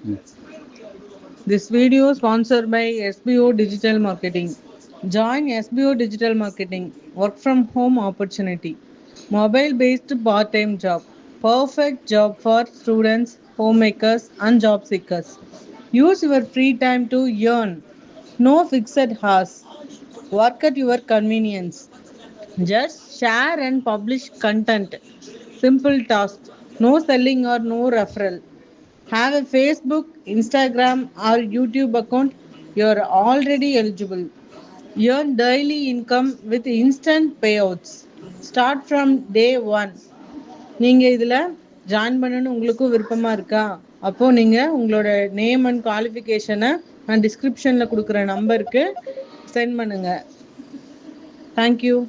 This video is sponsored by SBO Digital Marketing. Join SBO Digital Marketing, work from home opportunity, mobile based part time job, perfect job for students, homemakers, and job seekers. Use your free time to earn. No fixed hours. Work at your convenience. Just share and publish content. Simple tasks. No selling or no referral. Have a Facebook, Instagram, or YouTube account. You're already eligible. Earn daily income with instant payouts. Start from day one. நீங்கள் இதில் join பண்ணணும்னு உங்களுக்கும் விருப்பமாக இருக்கா? அப்போது நீங்கள் உங்களோட name and குவாலிஃபிகேஷனை நான் டிஸ்கிரிப்ஷனில் கொடுக்குற நம்பருக்கு சென்ட் பண்ணுங்கள். தேங்க்யூ.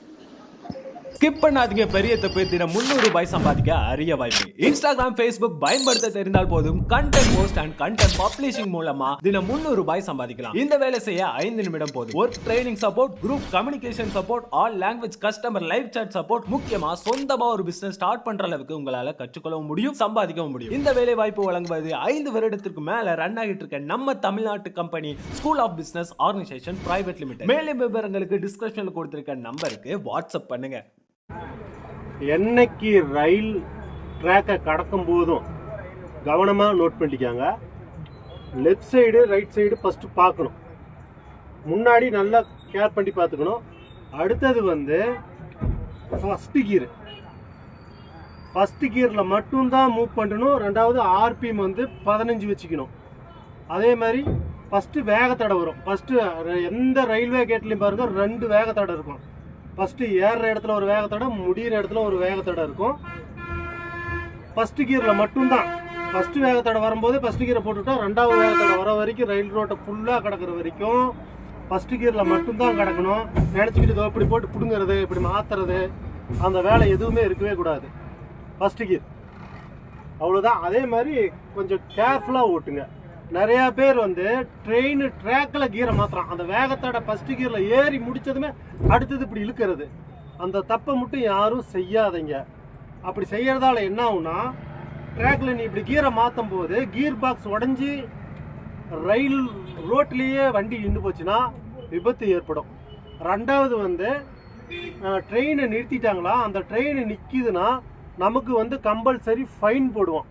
ஸ்கிப் பண்ணாதீங்க, பெரிய தப்பு. தினம் 300 ரூபாய் சம்பாதிக்க அரிய வாய்ப்பு. இன்ஸ்டாகிராம், ஃபேஸ்புக் பயன்படுத்த தெரிந்தால் போதும். Content post and content publishing மூலமா தினம் 300 ரூபாய் சம்பாதிக்கலாம். இந்த வேலை செய்ய 5 நிமிடம் போதும். Work training support, group communication support, all language customer live chat support, முக்கியமா சொந்தமா ஒரு பிசினஸ் ஸ்டார்ட் பண்ற அளவுக்கு உங்களால கற்றுக்கொள்ளவும் முடியும், சம்பாதிக்கவும் முடியும். இந்த வேலை வாய்ப்பு வழங்குவது 5 வருடத்திற்கு மேல ரன் ஆகிட்டு இருக்க நம்ம தமிழ்நாட்டு company school of business organization private limited. மேலும் விவரங்களுக்கு டிஸ்கிரிப்ஷன்ல கொடுத்திருக்க நம்பருக்கு வாட்ஸ்அப் பண்ணுங்க. என்னைக்கு ரயில் ட்ராக்கை கடக்கும் போதும் கவனமாக நோட் பண்ணிக்காங்க. Left side right side first பார்க்கணும். முன்னாடி நல்லா கேர் பண்ணி பார்த்துக்கணும். அடுத்தது ஃபஸ்ட்டு கியரில் மட்டும்தான் மூவ் பண்ணணும். ரெண்டாவது ஆர்பிஎம் 15 வச்சுக்கணும். அதே மாதிரி ஃபஸ்ட்டு வேகத்தடை வரும். ஃபஸ்ட்டு எந்த ரயில்வே கேட்லையும் பாருங்கள் 2 வேகத்தடை இருக்கும். ஃபஸ்ட்டு ஏறுற இடத்துல ஒரு வேகத்தடை, முடிகிற இடத்துல ஒரு வேகத்தடை இருக்கும். ஃபஸ்ட்டு கியரில் மட்டும்தான். ஃபஸ்ட்டு வேகத்தடை வரும்போது ஃபஸ்ட்டு கியரை போட்டுவிட்டா ரெண்டாவது வேகத்தடை வர வரைக்கும் ரயில் ரோட்டை ஃபுல்லாக கிடக்கிற வரைக்கும் ஃபஸ்ட்டு கியரில் மட்டும்தான் கிடக்கணும். நினச்சிக்கிட்டு இப்படி போட்டு பிடுங்கிறது, இப்படி மாற்றுறது, அந்த வேலை எதுவுமே இருக்கவே கூடாது. ஃபஸ்ட்டு கியர் அவ்வளோதான். அதே மாதிரி கொஞ்சம் கேர்ஃபுல்லாக ஓட்டுங்க. நிறையா பேர் ட்ரெயின் ட்ராக்கில் கீரை மாத்திரம் அந்த வேகத்தோட ஃபஸ்ட்டு கியரில் ஏறி முடித்ததுமே அடுத்தது இப்படி இழுக்கிறது. அந்த தப்பை மட்டும் யாரும் செய்யாதீங்க. அப்படி செய்கிறதால என்ன ஆகும்னா, ட்ராக்கில் நீ இப்படி கீரை மாற்றும் போது கீர் பாக்ஸ் உடஞ்சி ரயில் ரோட்லேயே வண்டி நின்று போச்சுன்னா விபத்து ஏற்படும். ரெண்டாவது ட்ரெயினை நிறுத்திட்டாங்களா, அந்த ட்ரெயின் நிற்கிதுன்னா நமக்கு கம்பல்சரி ஃபைன் போடுவோம்.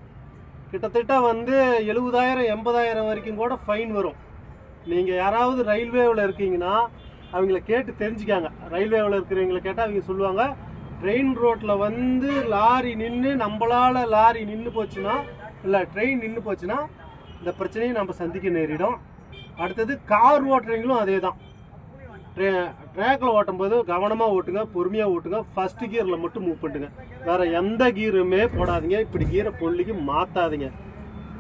கிட்டத்தட்ட 70,000 80,000 வரைக்கும் கூட ஃபைன் வரும். நீங்கள் யாராவது ரயில்வேவில் இருக்கீங்கன்னா அவங்கள கேட்டு தெரிஞ்சுக்காங்க. ரயில்வேவில் இருக்கிறவங்களை கேட்டால் அவங்க சொல்லுவாங்க, ட்ரெயின் ரோட்டில் லாரி நின்று நம்மளால் லாரி நின்று போச்சுன்னா, இல்லை ட்ரெயின் நின்று போச்சுன்னா இந்த பிரச்சனையை நம்ம சந்திக்க நேரிடும். அடுத்தது கார் ஓட்டுறவங்களும் அதே தான். ட்ராக்கில் ஓட்டும்போது கவனமாக ஓட்டுங்க, பொறுமையாக ஓட்டுங்க. ஃபஸ்ட்டு கியரில் மட்டும் மூவ் பண்ணுங்க. வேறு எந்த கீருமே போடாதீங்க. இப்படி கீரை பொருளிக்கு மாற்றாதீங்க.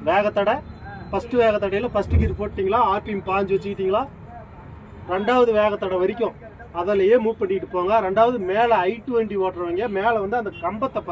வேகத்தடை ஃபஸ்ட்டு வேகத்தடையில் ஃபஸ்ட்டு கீர் போட்டிங்களா, ஆர்பிஎம் 5 வச்சுக்கிட்டிங்களா, ரெண்டாவது வேகத்தடை வரைக்கும் அதிலேயே மூவ் பண்ணிட்டு போங்க. ரெண்டாவது மேலே I-20 ஓட்டுறவங்க மேலே அந்த கம்பத்தை